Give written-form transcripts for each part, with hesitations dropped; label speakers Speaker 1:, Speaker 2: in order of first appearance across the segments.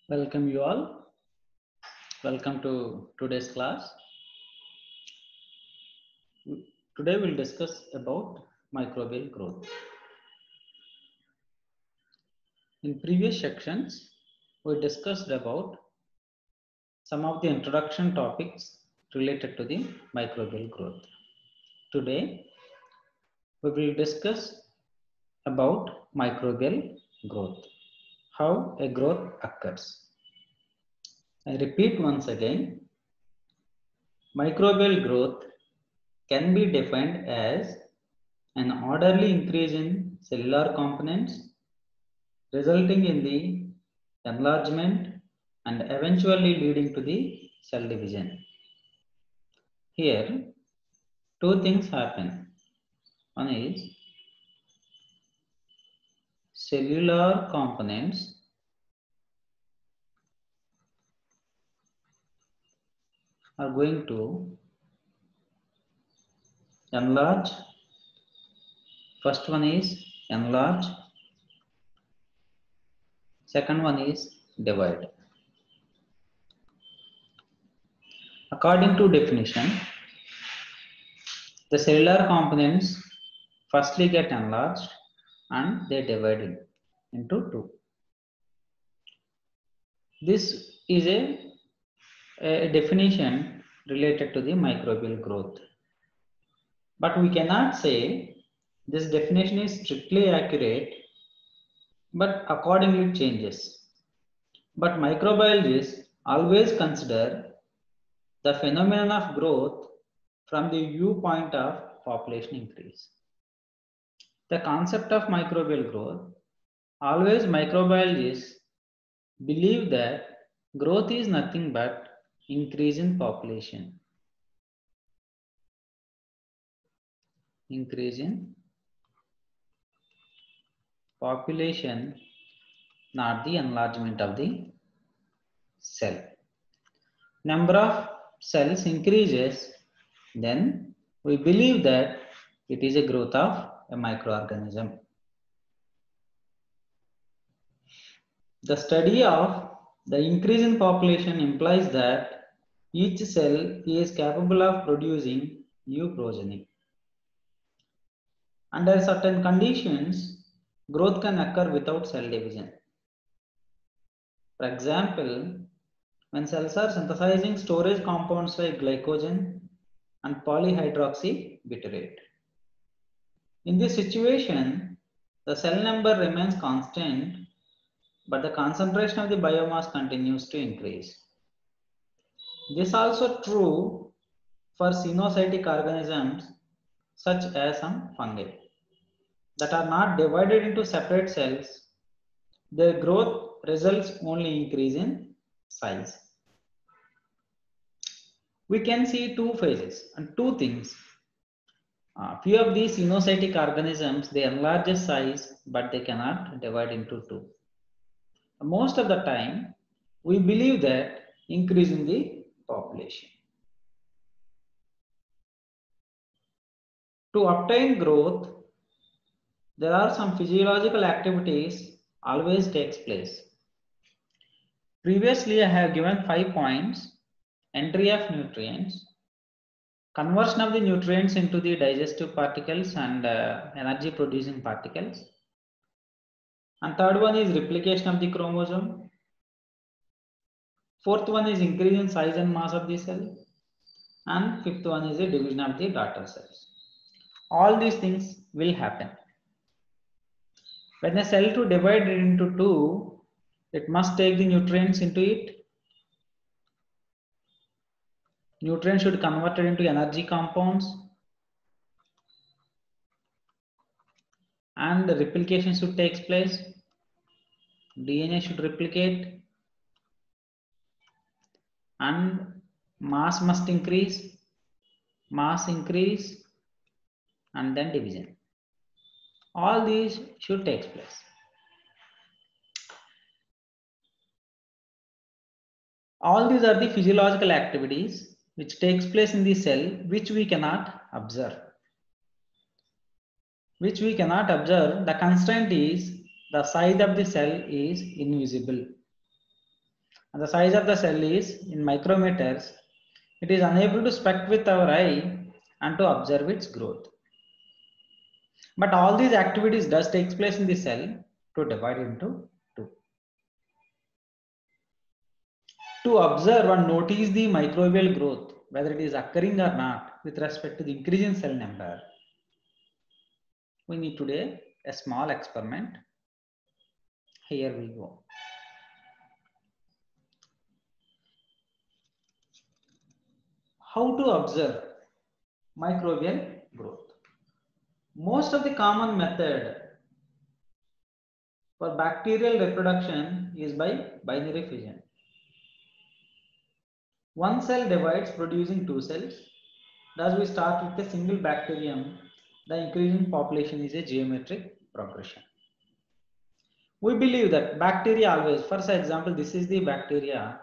Speaker 1: Welcome you all. Welcome to today's class. Today we'll discuss about microbial growth. In previous sections, we discussed about some of the introduction topics related to the microbial growth. Today, we will discuss about microbial growth, how a growth occurs. I repeat once again, microbial growth can be defined as an orderly increase in cellular components resulting in the enlargement and eventually leading to the cell division. Here, two things happen. One is cellular components are going to enlarge. First one is enlarge. Second one is divide. According to definition, the cellular components firstly get enlarged and they divided into two. This is a definition related to the microbial growth. But we cannot say this definition is strictly accurate, but accordingly it changes. But microbiologists always consider the phenomenon of growth from the viewpoint of population increase. The concept of microbial growth, always microbiologists believe that growth is nothing but increase in population. Increase in population, not the enlargement of the cell. Number of cells increases, then we believe that it is a growth of a microorganism. The study of the increase in population implies that each cell is capable of producing new progeny. Under certain conditions, growth can occur without cell division. For example, when cells are synthesizing storage compounds like glycogen and polyhydroxybutyrate. In this situation, the cell number remains constant, but the concentration of the biomass continues to increase. This is also true for xenocytic organisms such as some fungi that are not divided into separate cells. Their growth results only increase in size. We can see two phases and two things. Few of these xenocytic organisms, they enlarge in size, but they cannot divide into two. Most of the time, we believe that increase in the population. To obtain growth, there are some physiological activities always takes place. Previously, I have given 5 points: entry of nutrients, conversion of the nutrients into the digestive particles and energy producing particles. And third one is replication of the chromosome. Fourth one is increase in size and mass of the cell. And fifth one is the division of the daughter cells. All these things will happen. When a cell to divide it into two, it must take the nutrients into it. Nutrients should convert it into energy compounds. And the replication should take place. DNA should replicate. And mass must increase. Mass increase. And then division. All these should take place. All these are the physiological activities which takes place in the cell which we cannot observe. Which we cannot observe, the constraint is the size of the cell is invisible. and the size of the cell is in micrometers, it is unable to spec with our eye and to observe its growth. But all these activities does take place in the cell to divide into two. To observe and notice the microbial growth, whether it is occurring or not with respect to the increase in cell number, we need to do a small experiment. Here we go. How to observe microbial growth? Most of the common method for bacterial reproduction is by binary fission. One cell divides producing two cells. Thus we start with a single bacterium. The increasing population is a geometric progression. We believe that bacteria always, for example, this is the bacteria.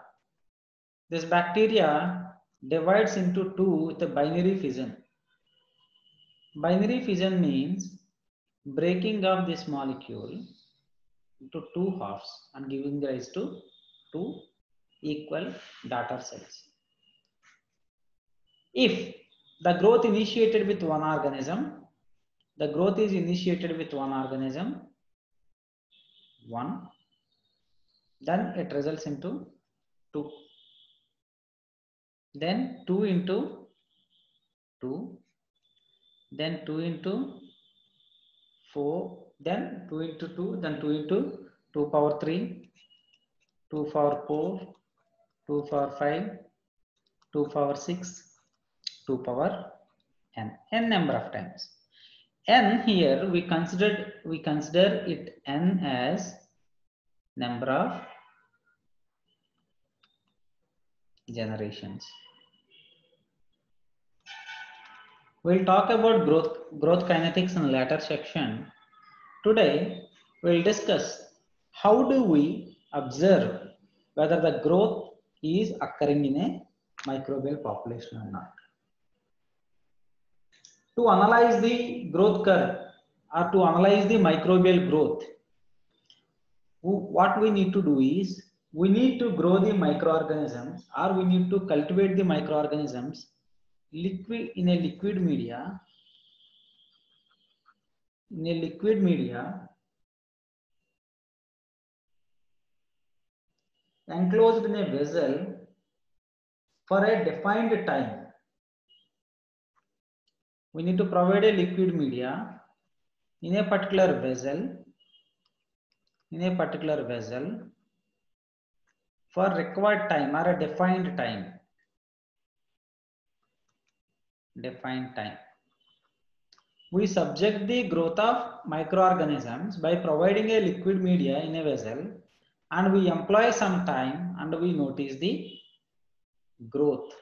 Speaker 1: This bacteria divides into two with a binary fission. Binary fission means breaking of this molecule into two halves and giving rise to two equal daughter cells. If the growth initiated with one organism, the growth is initiated with one organism, one, then it results into two. Then 2 into 2, then 2 into 4, then 2 into 2, then 2 into 2 power 3, 2 power 4, 2 power 5, 2 power 6, 2 power n number of times. N here we consider it n as number of generations. We'll talk about growth kinetics in the later section. Today, we'll discuss how do we observe whether the growth is occurring in a microbial population or not. To analyze the growth curve or to analyze the microbial growth, what we need to do is we need to grow the microorganisms or we need to cultivate the microorganisms in a liquid media. In a liquid media enclosed in a vessel for a defined time. We need to provide a liquid media in a particular vessel, for required time or a defined time. We subject the growth of microorganisms by providing a liquid media in a vessel, and we employ some time and we notice the growth.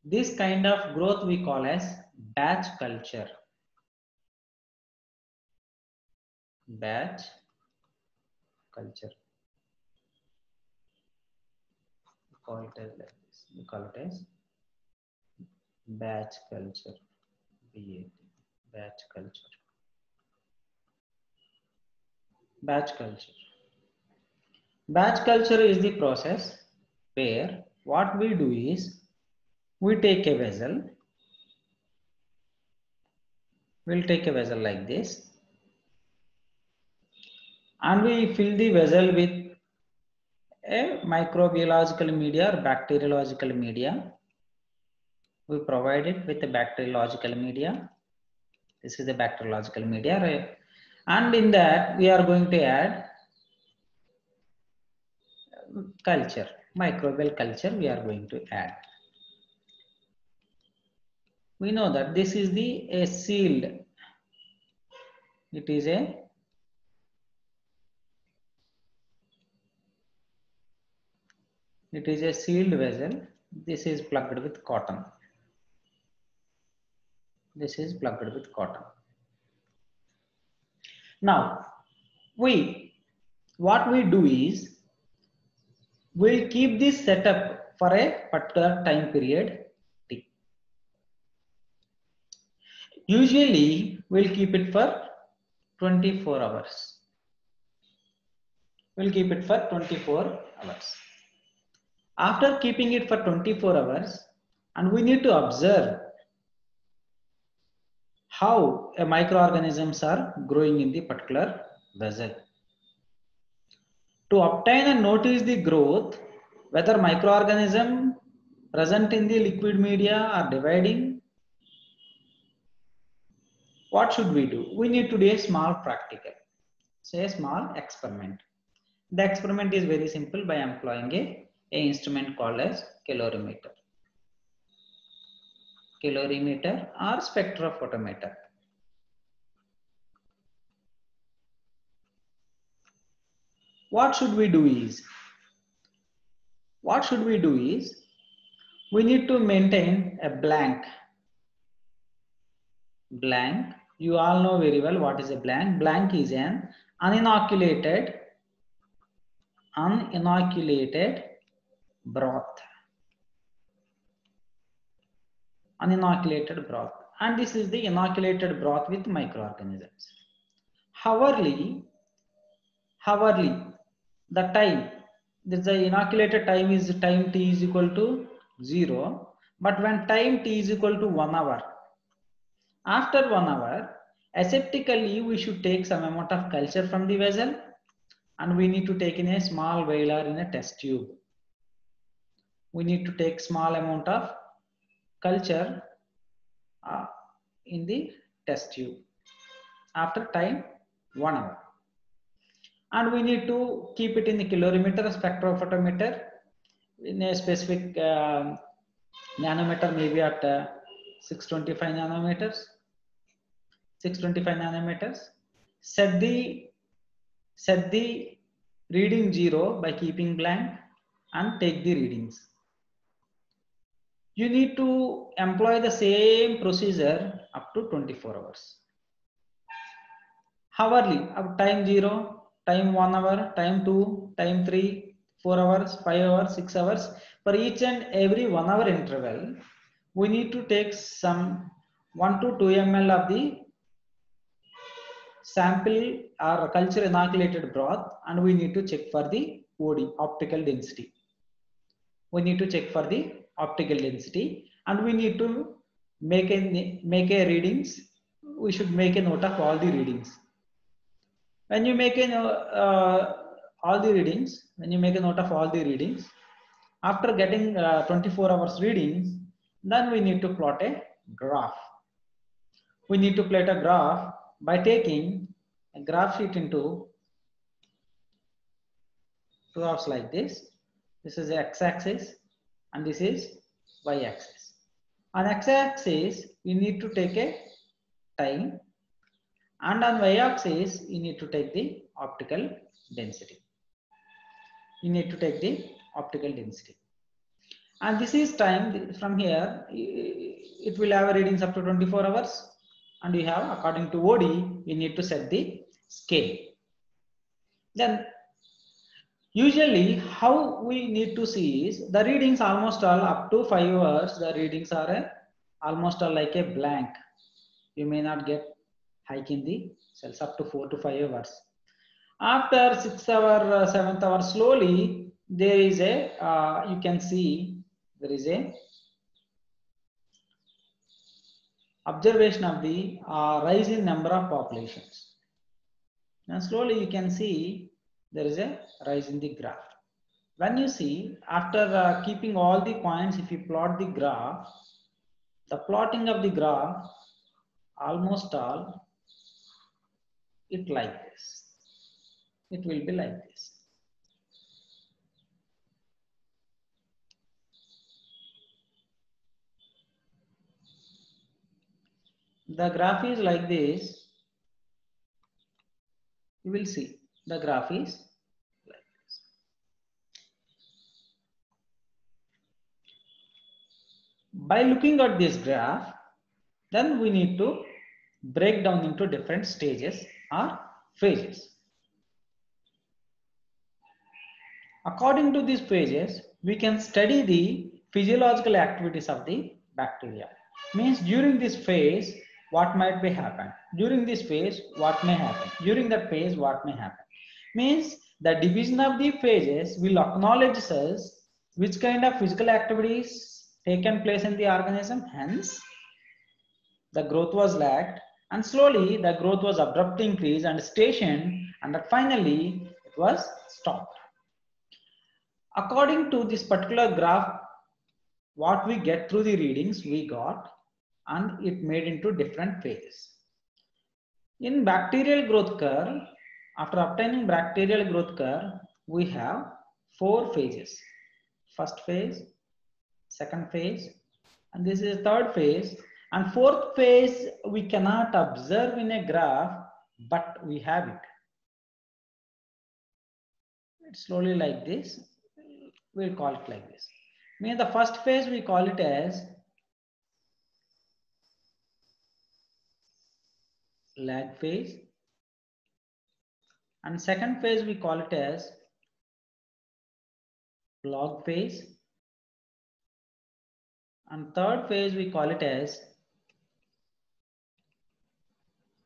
Speaker 1: This kind of growth we call as batch culture. Batch culture. We call it as like this. We call it as batch culture. Batch culture. Batch culture. Batch culture is the process where what we do is we take a vessel. We'll take a vessel like this, and we fill the vessel with a microbiological media or bacteriological media. We provide it with a bacteriological media. This is the bacteriological media, right? And in that we are going to add culture, microbial culture we are going to add. We know that this is a sealed. It is a sealed vessel. This is plugged with cotton. This is plugged with cotton. Now, what we do is we'll keep this setup for a particular time period T. Usually, we'll keep it for 24 hours. We'll keep it for 24 hours. After keeping it for 24 hours, and we need to observe how microorganisms are growing in the particular vessel. To obtain and notice the growth, whether microorganism present in the liquid media are dividing, what should we do? We need to do a small practical, say a small experiment. The experiment is very simple by employing a instrument called as calorimeter. Calorimeter or spectrophotometer. What should we do is, we need to maintain a blank. Blank, you all know very well what is a blank. Blank is an uninoculated broth. Uninoculated broth. And this is the inoculated broth with microorganisms. Hourly, the time, the inoculated time is time t is equal to 0. But when time t is equal to 1 hour, after 1 hour, aseptically we should take some amount of culture from the vessel, and we need to take in a small vial or in a test tube. We need to take small amount of culture in the test tube after time 1 hour. And we need to keep it in the calorimeter, spectrophotometer in a specific nanometer, maybe at 625 nanometers. 625 nanometers. Set the reading 0 by keeping blank and take the readings. You need to employ the same procedure up to 24 hours. Hourly, time 0, time 1 hour, time 2, time 3, 4 hours, 5 hours, 6 hours. For each and every 1 hour interval, we need to take some 1 to 2 ml of the sample or culture inoculated broth, and we need to check for the OD, optical density. We need to check for the optical density, and we need to make a readings. We should make a note of all the readings. When you make a all the readings, after getting 24 hours readings, then we need to plot a graph. We need to plot a graph by taking a graph sheet into graphs like this. This is the x-axis and this is y-axis. On x-axis, you need to take a time, and on y-axis, you need to take the optical density. And this is time. From here, it will have readings up to 24 hours. And you have, according to OD, you need to set the scale. Then usually how we need to see is the readings almost all up to 5 hours. The readings are almost all like a blank. You may not get hike in the cells up to 4 to 5 hours. After 6 hour, 7th hour, slowly there is a, you can see there is a observation of the rise in number of populations. Now slowly you can see there is a rise in the graph. When you see, after keeping all the points, if you plot the graph, the plotting of the graph, almost all, it like this. It will be like this. The graph is like this. You will see the graph is like this. By looking at this graph, then we need to break down into different stages or phases. According to these phases, we can study the physiological activities of the bacteria. Means during this phase, what might be happen? During this phase, what may happen? During that phase, what may happen? Means the division of the phases will acknowledge us which kind of physical activities taken place in the organism. Hence, the growth was lagged, and slowly the growth was abruptly increased and stationed, and that finally it was stopped. According to this particular graph, what we get through the readings we got, and it made into different phases. In bacterial growth curve, after obtaining bacterial growth curve, we have 4 phases. First phase, second phase, and this is third phase, and fourth phase we cannot observe in a graph, but we have it. It's slowly like this. We'll call it like this. Mean the first phase we call it as lag phase, and second phase we call it as log phase, and third phase we call it as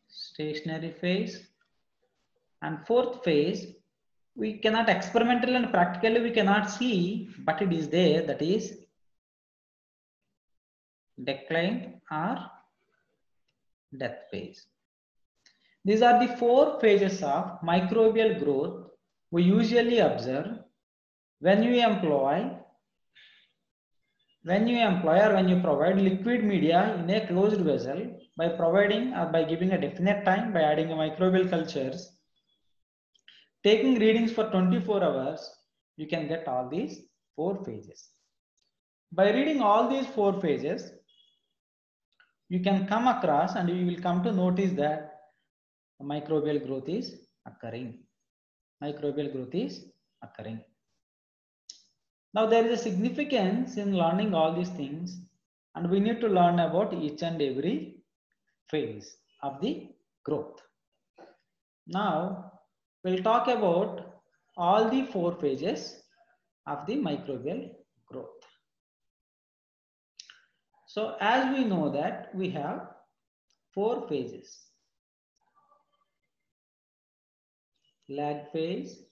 Speaker 1: stationary phase, and fourth phase we cannot experimentally and practically we cannot see, but it is there, that is decline or death phase. These are the 4 phases of microbial growth we usually observe when you employ or when you provide liquid media in a closed vessel by providing or by giving a definite time by adding a microbial cultures, taking readings for 24 hours, you can get all these 4 phases. By reading all these 4 phases, you can come across and you will come to notice that microbial growth is occurring. Microbial growth is occurring. Now there is a significance in learning all these things, and we need to learn about each and every phase of the growth. Now we'll talk about all the 4 phases of the microbial growth. So as we know that we have 4 phases. Lag phase,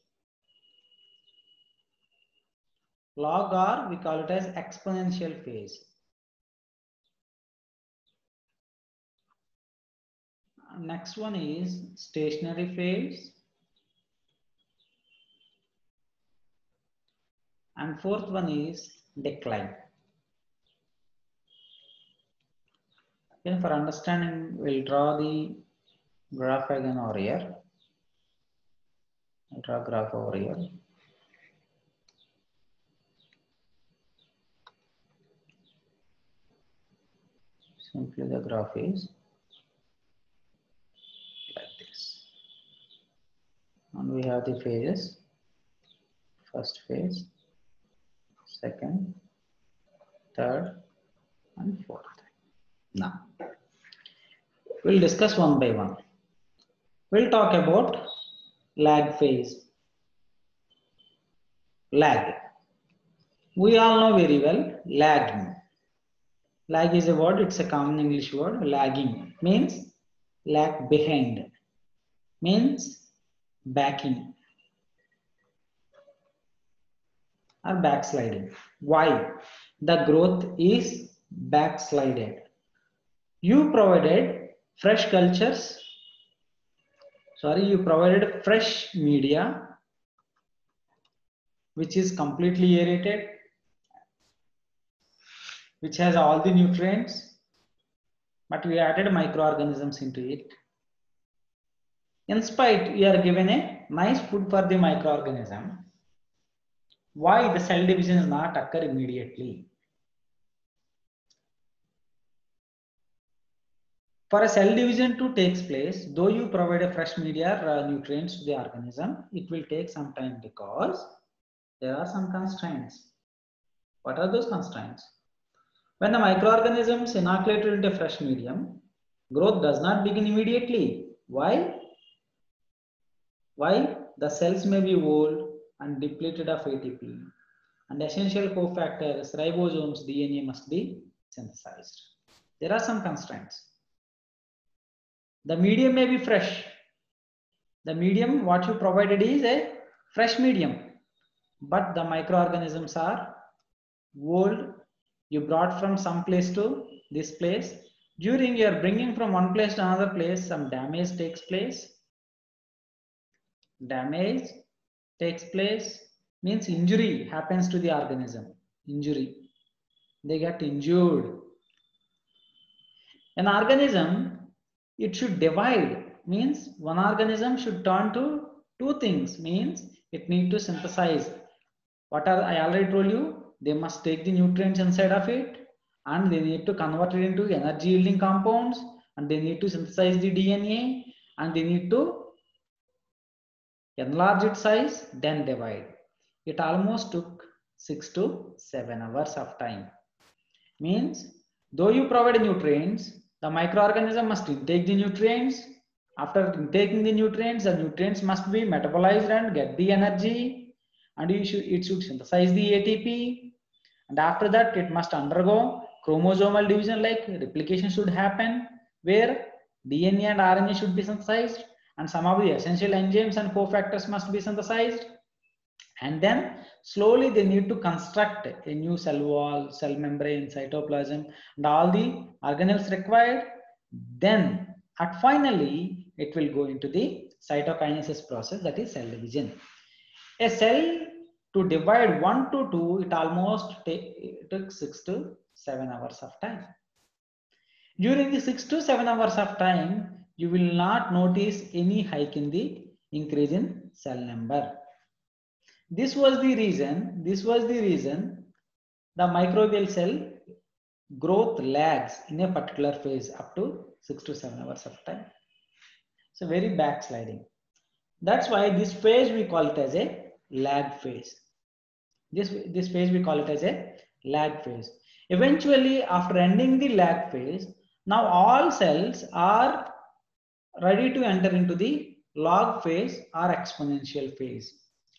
Speaker 1: log or we call it as exponential phase. Next one is stationary phase, and fourth one is decline. Again, for understanding, we'll draw the graph again over here. I'll draw graph over here. Simply the graph is like this. And we have the phases. First phase, second, third, and fourth. Now, we'll discuss one by one. We'll talk about lag phase. Lag. We all know very well lagging. Lag is a word, it's a common English word. Lagging means lag behind, means backing or backsliding. Why? The growth is backslided. You provided fresh cultures, you provided fresh media which is completely aerated, which has all the nutrients, but we added microorganisms into it. In spite, you are given a nice food for the microorganism. Why the cell division is not occur immediately? For a cell division to take place, though you provide a fresh media or nutrients to the organism, it will take some time because there are some constraints. What are those constraints? When the microorganisms inoculated into a fresh medium, growth does not begin immediately. Why? Why? The cells may be old and depleted of ATP, and essential cofactors, ribosomes, DNA must be synthesized. There are some constraints. The medium may be fresh. The medium, what you provided is a fresh medium, but the microorganisms are old, you brought from some place to this place. During your bringing from one place to another place, some damage takes place. Damage takes place means injury happens to the organism. Injury. They get injured. An organism, it should divide, means one organism should turn to two things, means it need to synthesize. What are, I already told you, they must take the nutrients inside of it and they need to convert it into energy yielding compounds, and they need to synthesize the DNA, and they need to enlarge its size, then divide. It almost took 6 to 7 hours of time. Means though you provide nutrients, the microorganism must intake the nutrients. After taking the nutrients must be metabolized and get the energy, and it should synthesize the ATP, and after that it must undergo chromosomal division, like replication should happen, where DNA and RNA should be synthesized, and some of the essential enzymes and cofactors must be synthesized, and then slowly they need to construct a new cell wall, cell membrane, cytoplasm, and all the organelles required. Then at finally it will go into the cytokinesis process, that is cell division. A cell to divide 1 to 2, it almost took 6 to 7 hours of time. During the 6 to 7 hours of time, you will not notice any hike in the increase in cell number. This was the reason the microbial cell growth lags in a particular phase up to 6 to 7 hours of time. So very backsliding. That's why this phase we call it as a lag phase. This phase we call it as a lag phase. Eventually, after ending the lag phase, now all cells are ready to enter into the log phase or exponential phase.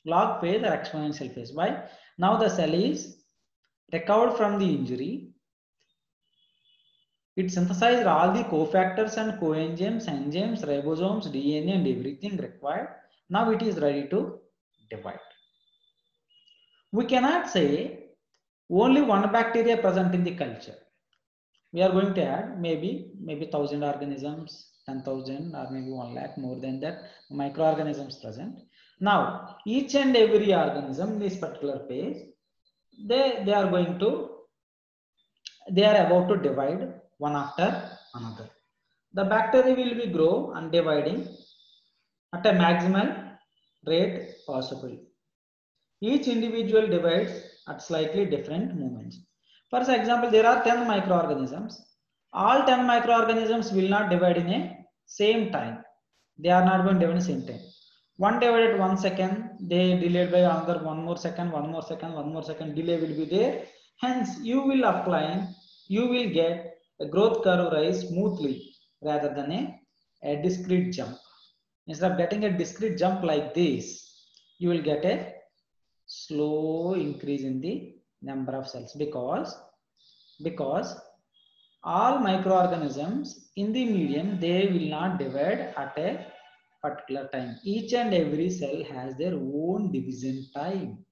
Speaker 1: Log phase or exponential phase. Why? Now the cell is recovered from the injury. It synthesized all the cofactors and coenzymes, enzymes, ribosomes, DNA, and everything required. Now it is ready to divide. We cannot say only one bacteria present in the culture. We are going to add maybe 1,000 organisms, 10,000, or maybe 1 lakh, more than that, microorganisms present. Now, each and every organism in this particular phase, they are about to divide one after another. The bacteria will be grow and dividing at a maximal rate possible. Each individual divides at slightly different moments. For example, there are 10 microorganisms. All 10 microorganisms will not divide in a same time. They are not going to divide in the same time. One divided 1 second, they delayed by another 1 more second, 1 more second, 1 more second, delay will be there. Hence, you will get a growth curve rise smoothly rather than a discrete jump. Instead of getting a discrete jump like this, you will get a slow increase in the number of cells, because all microorganisms in the medium, they will not divide at a particular time. Each and every cell has their own division time.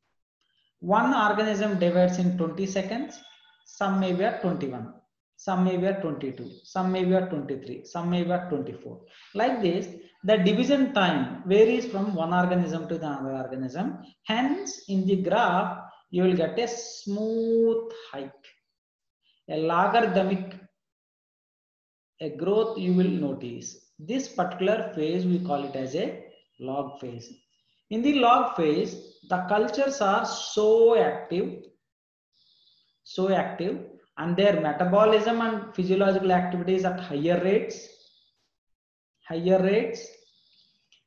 Speaker 1: One organism divides in 20 seconds, some may be at 21, some may be at 22, some may be at 23, some may be at 24. Like this, the division time varies from one organism to the other organism. Hence, in the graph, you will get a smooth hike, a logarithmic growth you will notice. This particular phase, we call it as a log phase. In the log phase, the cultures are so active, and their metabolism and physiological activities at higher rates.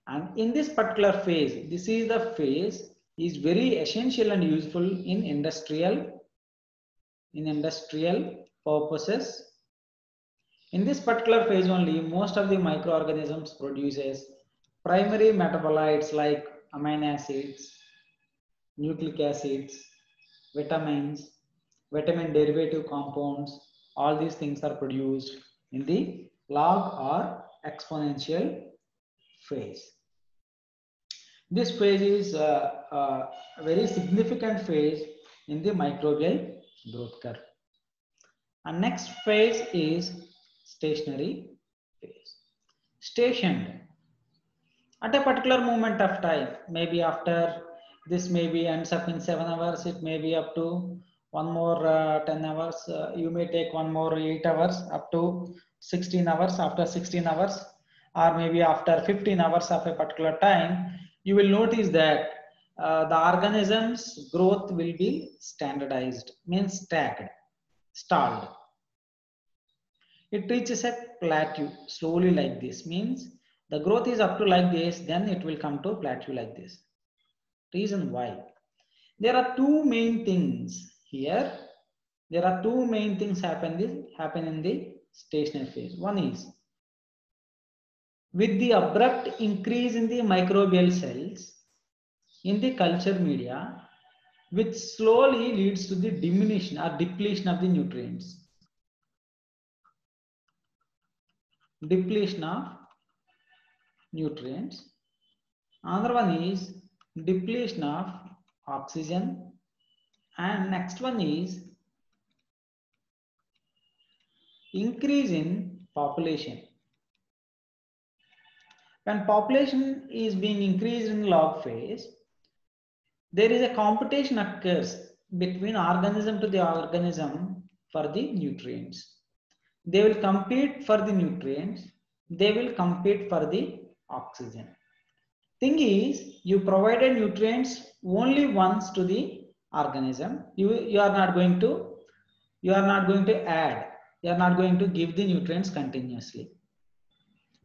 Speaker 1: And in this particular phase, this is the phase is very essential and useful in industrial purposes. In this particular phase only, most of the microorganisms produces primary metabolites like amino acids, nucleic acids, vitamins, vitamin derivative compounds. All these things are produced in the log or exponential phase. This phase is a very significant phase in the microbial growth curve. And next phase is stationary phase. Stationed at a particular moment of time, maybe after this maybe ends up in 7 hours, it may be up to one more 10 hours, you may take one more 8 hours up to 16 hours. After 16 hours or maybe after 15 hours of a particular time, you will notice that the organism's growth will be standardized, means stalled. It reaches a plateau slowly like this, means the growth is up to like this, then it will come to plateau like this. Reason why? There are two main things here. There are two main things happen in the stationary phase. One is with the abrupt increase in the microbial cells in the culture media, which slowly leads to the diminution or depletion of the nutrients. Depletion of nutrients. Another one is depletion of oxygen, and next one is increase in population. When population is being increased in log phase, there is a competition occurs between organism to the organism for the nutrients. They will compete for the nutrients, they will compete for the oxygen. Thing is, you provided nutrients only once to the organism. You are not going to add, you are not going to give the nutrients continuously.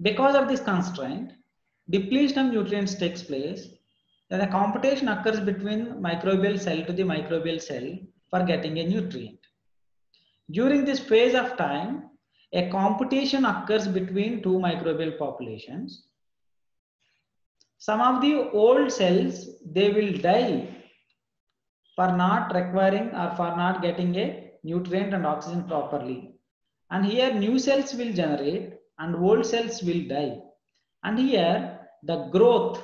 Speaker 1: Because of this constraint, depletion of nutrients takes place. Then a competition occurs between microbial cell to the microbial cell for getting a nutrient. During this phase of time, a competition occurs between two microbial populations. Some of the old cells, they will die for not requiring or for not getting a nutrient and oxygen properly. And here new cells will generate and old cells will die. And here the growth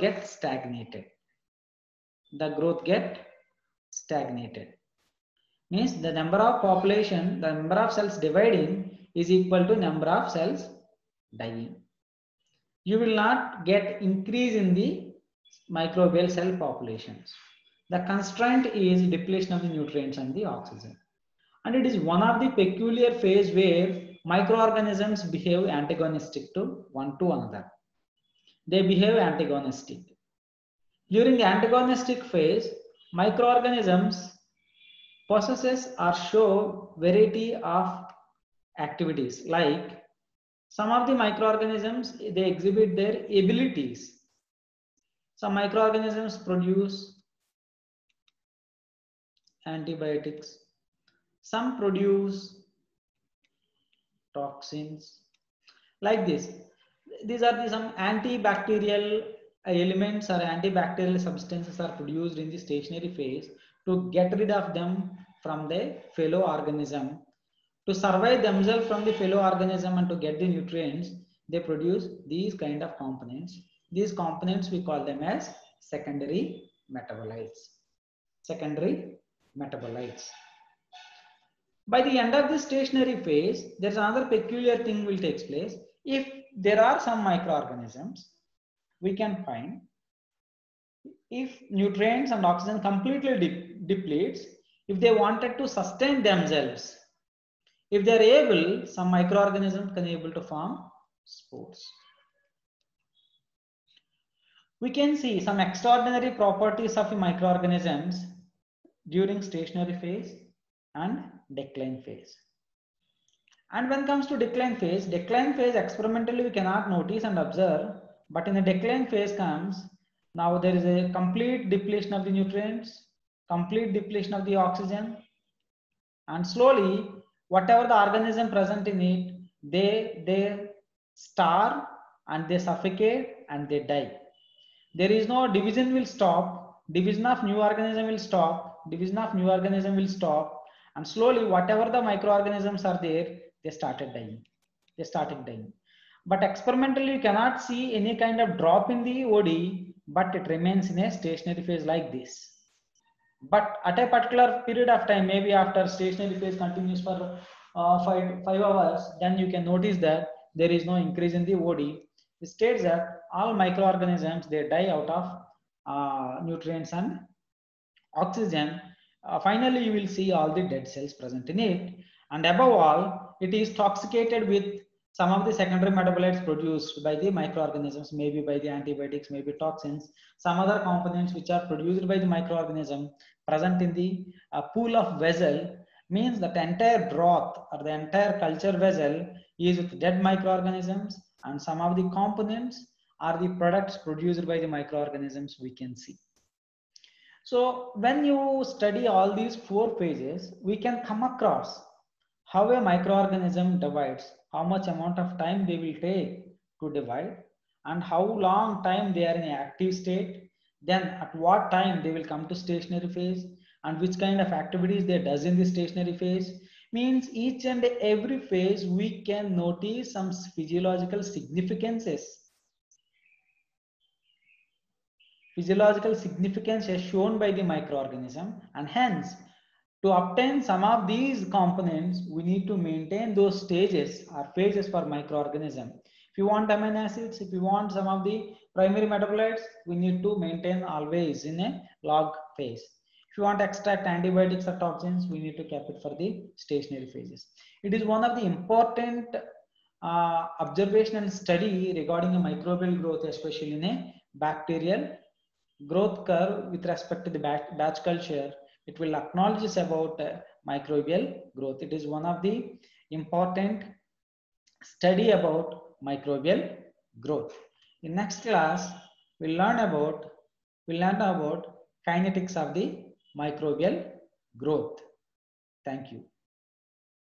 Speaker 1: gets stagnated. The growth gets stagnated. Means the number of population, the number of cells dividing is equal to number of cells dying. You will not get increase in the microbial cell populations. The constraint is depletion of the nutrients and the oxygen. And it is one of the peculiar phase where microorganisms behave antagonistic to one to another. They behave antagonistic. During the antagonistic phase, microorganisms possesses or show variety of activities. Like some of the microorganisms, they exhibit their abilities. Some microorganisms produce antibiotics. Some produce toxins. Like this. These are some antibacterial elements or antibacterial substances are produced in the stationary phase to get rid of them from the fellow organism. To survive themselves from the fellow organism and to get the nutrients, they produce these kind of components. These components we call them as secondary metabolites. Secondary metabolites. By the end of the stationary phase, there's another peculiar thing will take place. If there are some microorganisms, we can find if nutrients and oxygen completely depletes, if they wanted to sustain themselves, if they are able, some microorganisms can able to form spores. We can see some extraordinary properties of microorganisms during stationary phase and decline phase. And when it comes to decline phase experimentally we cannot notice and observe, but in the decline phase comes, now there is a complete depletion of the nutrients, complete depletion of the oxygen, and slowly whatever the organism present in it, they starve and they suffocate and they die. There is no division will stop, division of new organism will stop, division of new organism will stop, and slowly whatever the microorganisms are there, they started dying. They started dying. But experimentally you cannot see any kind of drop in the OD, but it remains in a stationary phase like this. But at a particular period of time, maybe after stationary phase continues for 5 hours, then you can notice that there is no increase in the OD. It states that all microorganisms, they die out of nutrients and oxygen. Finally, you will see all the dead cells present in it. And above all, it is toxicated with some of the secondary metabolites produced by the microorganisms, maybe by the antibiotics, maybe toxins, some other components which are produced by the microorganism present in the pool of vessel, means that entire broth or the entire culture vessel is with dead microorganisms, and some of the components are the products produced by the microorganisms we can see. So when you study all these 4 pages, we can come across how a microorganism divides, how much amount of time they will take to divide, and how long time they are in an active state, then at what time they will come to stationary phase, and which kind of activities they does in the stationary phase. Means each and every phase we can notice some physiological significances. Physiological significance is shown by the microorganism, and hence to obtain some of these components we need to maintain those stages or phases for microorganism. If you want amino acids, if you want some of the primary metabolites, we need to maintain always in a log phase. If you want to extract antibiotics or toxins, we need to keep it for the stationary phases. It is one of the important observation and study regarding a microbial growth, especially in a bacterial growth curve with respect to the batch culture. It will acknowledge about microbial growth. It is one of the important study about microbial growth. In next class, we'll learn about kinetics of the microbial growth. Thank you.